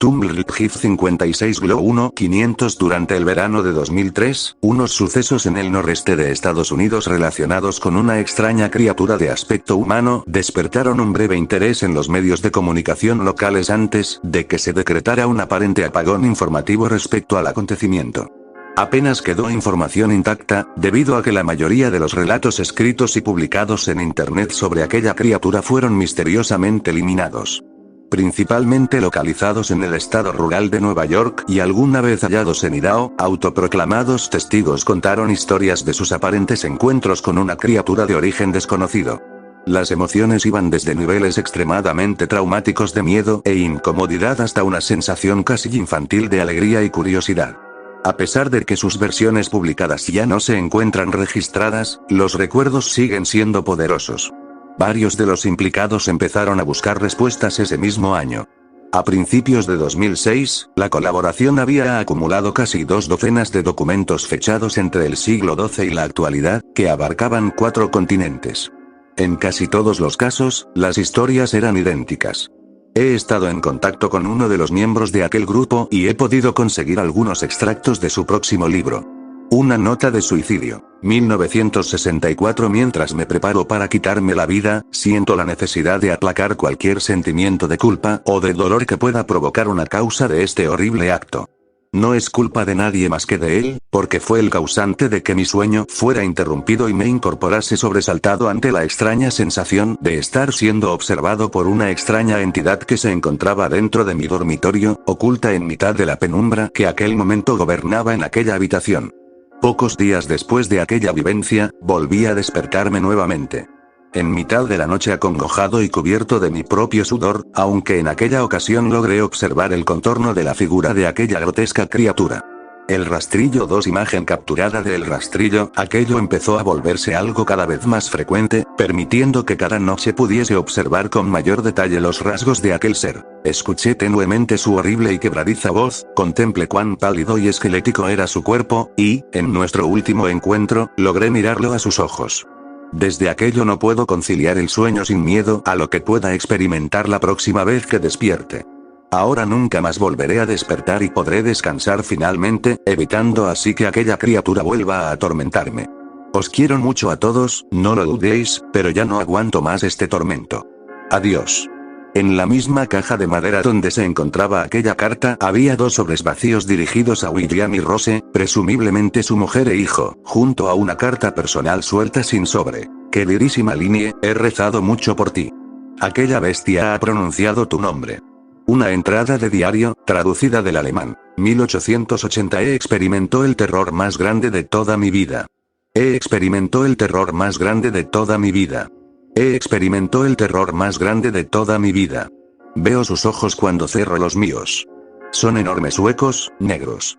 Tumblr GIF 56 Glow 1-500 Durante el verano de 2003, unos sucesos en el noreste de Estados Unidos relacionados con una extraña criatura de aspecto humano despertaron un breve interés en los medios de comunicación locales antes de que se decretara un aparente apagón informativo respecto al acontecimiento. Apenas quedó información intacta, debido a que la mayoría de los relatos escritos y publicados en Internet sobre aquella criatura fueron misteriosamente eliminados. Principalmente localizados en el estado rural de Nueva York y alguna vez hallados en Idaho, autoproclamados testigos contaron historias de sus aparentes encuentros con una criatura de origen desconocido. Las emociones iban desde niveles extremadamente traumáticos de miedo e incomodidad hasta una sensación casi infantil de alegría y curiosidad. A pesar de que sus versiones publicadas ya no se encuentran registradas, los recuerdos siguen siendo poderosos. Varios de los implicados empezaron a buscar respuestas ese mismo año. A principios de 2006, la colaboración había acumulado casi 2 docenas de documentos fechados entre el siglo XII y la actualidad, que abarcaban 4 continentes. En casi todos los casos, las historias eran idénticas. He estado en contacto con uno de los miembros de aquel grupo y he podido conseguir algunos extractos de su próximo libro. Una nota de suicidio. 1964 Mientras me preparo para quitarme la vida, siento la necesidad de aplacar cualquier sentimiento de culpa o de dolor que pueda provocar una causa de este horrible acto. No es culpa de nadie más que de él, porque fue el causante de que mi sueño fuera interrumpido y me incorporase sobresaltado ante la extraña sensación de estar siendo observado por una extraña entidad que se encontraba dentro de mi dormitorio, oculta en mitad de la penumbra que aquel momento gobernaba en aquella habitación. Pocos días después de aquella vivencia, volví a despertarme nuevamente. En mitad de la noche acongojado y cubierto de mi propio sudor, aunque en aquella ocasión logré observar el contorno de la figura de aquella grotesca criatura. El rastrillo 2 Imagen capturada del rastrillo, aquello empezó a volverse algo cada vez más frecuente, permitiendo que cada noche pudiese observar con mayor detalle los rasgos de aquel ser. Escuché tenuemente su horrible y quebradiza voz, contemplé cuán pálido y esquelético era su cuerpo, y, en nuestro último encuentro, logré mirarlo a sus ojos. Desde aquello no puedo conciliar el sueño sin miedo a lo que pueda experimentar la próxima vez que despierte. Ahora nunca más volveré a despertar y podré descansar finalmente, evitando así que aquella criatura vuelva a atormentarme. Os quiero mucho a todos, no lo dudéis, pero ya no aguanto más este tormento. Adiós. En la misma caja de madera donde se encontraba aquella carta había 2 sobres vacíos dirigidos a William y Rose, presumiblemente su mujer e hijo, junto a una carta personal suelta sin sobre. Queridísima Linnie, he rezado mucho por ti. Aquella bestia ha pronunciado tu nombre. Una entrada de diario, traducida del alemán. 1880 He experimentado el terror más grande de toda mi vida. He experimentado el terror más grande de toda mi vida. He experimentado el terror más grande de toda mi vida. Veo sus ojos cuando cerro los míos. Son enormes huecos, negros.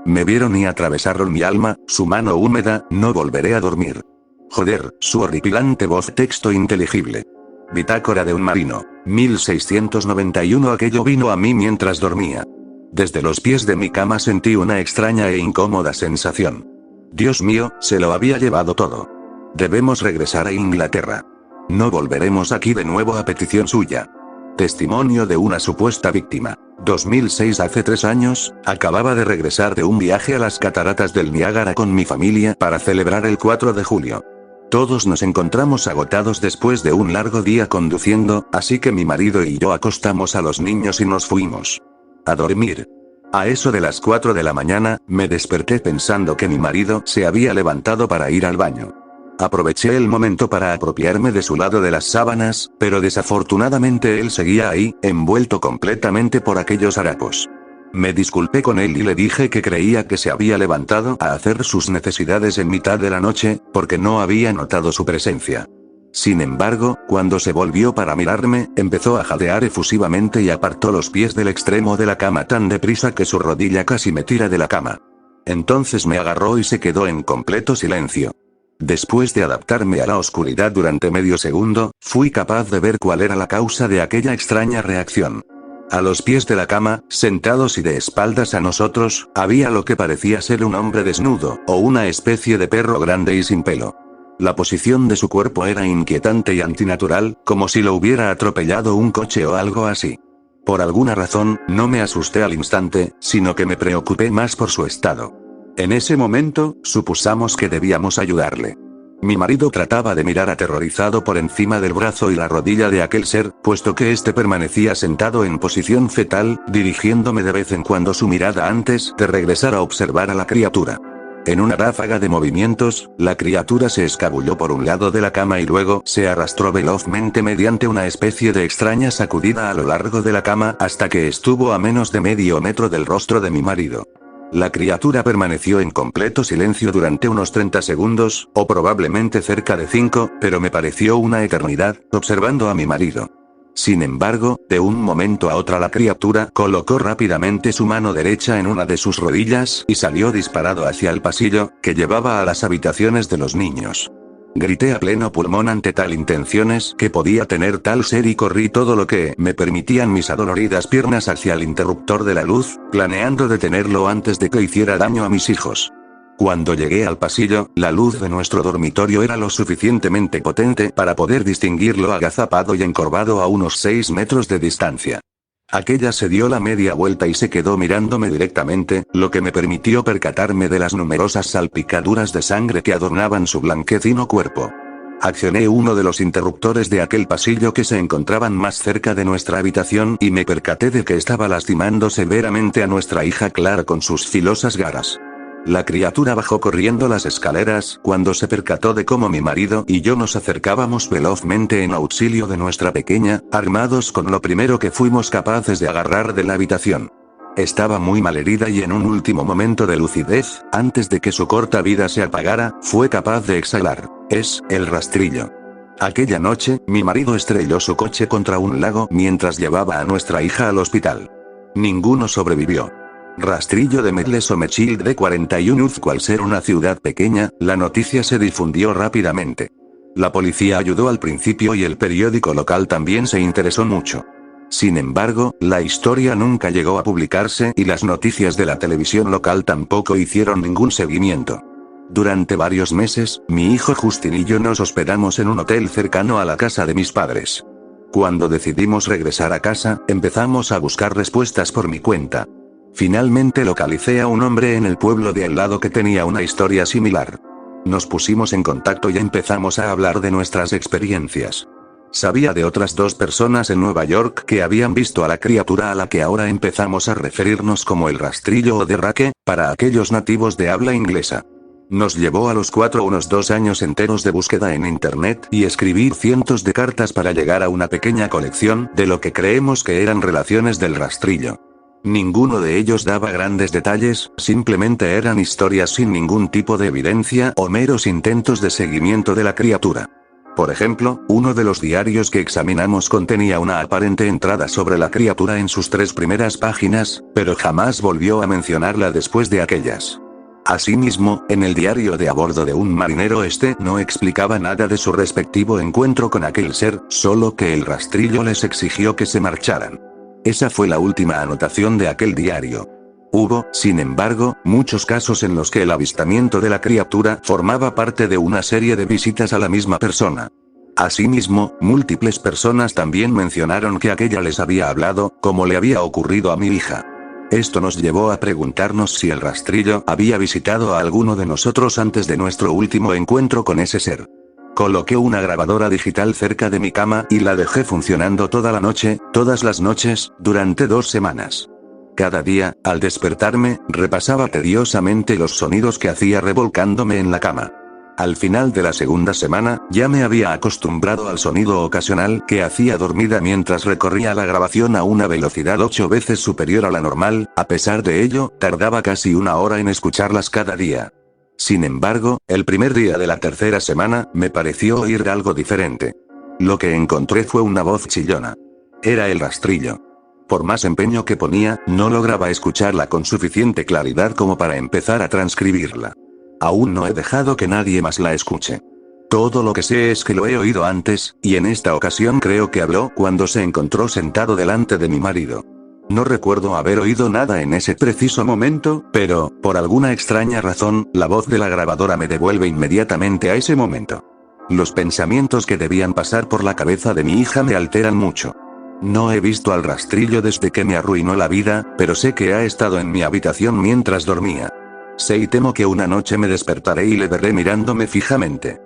Me vieron y atravesaron mi alma, su mano húmeda, no volveré a dormir. Joder, su horripilante voz texto inteligible. Bitácora de un marino. 1691 Aquello vino a mí mientras dormía. Desde los pies de mi cama sentí una extraña e incómoda sensación. Dios mío, se lo había llevado todo. Debemos regresar a Inglaterra. No volveremos aquí de nuevo a petición suya. Testimonio de una supuesta víctima. 2006 Hace 3 años, acababa de regresar de un viaje a las cataratas del Niágara con mi familia para celebrar el 4 de julio. Todos nos encontramos agotados después de un largo día conduciendo, así que mi marido y yo acostamos a los niños y nos fuimos a dormir. A eso de las 4 de la mañana, me desperté pensando que mi marido se había levantado para ir al baño. Aproveché el momento para apropiarme de su lado de las sábanas, pero desafortunadamente él seguía ahí, envuelto completamente por aquellos harapos. Me disculpé con él y le dije que creía que se había levantado a hacer sus necesidades en mitad de la noche, porque no había notado su presencia. Sin embargo, cuando se volvió para mirarme, empezó a jadear efusivamente y apartó los pies del extremo de la cama tan deprisa que su rodilla casi me tira de la cama. Entonces me agarró y se quedó en completo silencio. Después de adaptarme a la oscuridad durante medio segundo, fui capaz de ver cuál era la causa de aquella extraña reacción. A los pies de la cama, sentados y de espaldas a nosotros, había lo que parecía ser un hombre desnudo, o una especie de perro grande y sin pelo. La posición de su cuerpo era inquietante y antinatural, como si lo hubiera atropellado un coche o algo así. Por alguna razón, no me asusté al instante, sino que me preocupé más por su estado. En ese momento, supusamos que debíamos ayudarle. Mi marido trataba de mirar aterrorizado por encima del brazo y la rodilla de aquel ser, puesto que éste permanecía sentado en posición fetal, dirigiéndome de vez en cuando su mirada antes de regresar a observar a la criatura. En una ráfaga de movimientos, la criatura se escabulló por un lado de la cama y luego se arrastró velozmente mediante una especie de extraña sacudida a lo largo de la cama hasta que estuvo a menos de medio metro del rostro de mi marido. La criatura permaneció en completo silencio durante unos 30 segundos, o probablemente cerca de 5, pero me pareció una eternidad, observando a mi marido. Sin embargo, de un momento a otro la criatura colocó rápidamente su mano derecha en una de sus rodillas y salió disparado hacia el pasillo, que llevaba a las habitaciones de los niños. Grité a pleno pulmón ante tal intenciones que podía tener tal ser y corrí todo lo que me permitían mis adoloridas piernas hacia el interruptor de la luz, planeando detenerlo antes de que hiciera daño a mis hijos. Cuando llegué al pasillo, la luz de nuestro dormitorio era lo suficientemente potente para poder distinguirlo agazapado y encorvado a unos 6 metros de distancia. Aquella se dio la media vuelta y se quedó mirándome directamente, lo que me permitió percatarme de las numerosas salpicaduras de sangre que adornaban su blanquecino cuerpo. Accioné uno de los interruptores de aquel pasillo que se encontraban más cerca de nuestra habitación y me percaté de que estaba lastimando severamente a nuestra hija Clara con sus filosas garras. La criatura bajó corriendo las escaleras cuando se percató de cómo mi marido y yo nos acercábamos velozmente en auxilio de nuestra pequeña, armados con lo primero que fuimos capaces de agarrar de la habitación. Estaba muy malherida y en un último momento de lucidez, antes de que su corta vida se apagara, fue capaz de exhalar. Es el rastrillo. Aquella noche, mi marido estrelló su coche contra un lago mientras llevaba a nuestra hija al hospital. Ninguno sobrevivió. Rastrillo de Medles o Mechild de 41 Uzco. Al ser una ciudad pequeña, la noticia se difundió rápidamente. La policía ayudó al principio y el periódico local también se interesó mucho. Sin embargo, la historia nunca llegó a publicarse y las noticias de la televisión local tampoco hicieron ningún seguimiento. Durante varios meses, mi hijo Justin y yo nos hospedamos en un hotel cercano a la casa de mis padres. Cuando decidimos regresar a casa, empezamos a buscar respuestas por mi cuenta. Finalmente localicé a un hombre en el pueblo de al lado que tenía una historia similar. Nos pusimos en contacto y empezamos a hablar de nuestras experiencias. Sabía de otras 2 personas en Nueva York que habían visto a la criatura a la que ahora empezamos a referirnos como el rastrillo o derraque, para aquellos nativos de habla inglesa. Nos llevó a los 4 unos 2 años enteros de búsqueda en internet y escribir cientos de cartas para llegar a una pequeña colección de lo que creemos que eran relaciones del rastrillo. Ninguno de ellos daba grandes detalles, simplemente eran historias sin ningún tipo de evidencia o meros intentos de seguimiento de la criatura. Por ejemplo, uno de los diarios que examinamos contenía una aparente entrada sobre la criatura en sus 3 primeras páginas, pero jamás volvió a mencionarla después de aquellas. Asimismo, en el diario de a bordo de un marinero no explicaba nada de su respectivo encuentro con aquel ser, solo que el rastrillo les exigió que se marcharan. Esa fue la última anotación de aquel diario. Hubo, sin embargo, muchos casos en los que el avistamiento de la criatura formaba parte de una serie de visitas a la misma persona. Asimismo, múltiples personas también mencionaron que aquella les había hablado, como le había ocurrido a mi hija. Esto nos llevó a preguntarnos si el rastrillo había visitado a alguno de nosotros antes de nuestro último encuentro con ese ser. Coloqué una grabadora digital cerca de mi cama y la dejé funcionando toda la noche, todas las noches, durante 2 semanas. Cada día, al despertarme, repasaba tediosamente los sonidos que hacía revolcándome en la cama. Al final de la segunda semana, ya me había acostumbrado al sonido ocasional que hacía dormida mientras recorría la grabación a una velocidad 8 veces superior a la normal. A pesar de ello, tardaba casi 1 hora en escucharlas cada día. Sin embargo, el primer día de la tercera semana, me pareció oír algo diferente. Lo que encontré fue una voz chillona. Era el rastrillo. Por más empeño que ponía, no lograba escucharla con suficiente claridad como para empezar a transcribirla. Aún no he dejado que nadie más la escuche. Todo lo que sé es que lo he oído antes, y en esta ocasión creo que habló cuando se encontró sentado delante de mi marido. No recuerdo haber oído nada en ese preciso momento, pero, por alguna extraña razón, la voz de la grabadora me devuelve inmediatamente a ese momento. Los pensamientos que debían pasar por la cabeza de mi hija me alteran mucho. No he visto al rastrillo desde que me arruinó la vida, pero sé que ha estado en mi habitación mientras dormía. Sé y temo que una noche me despertaré y le veré mirándome fijamente.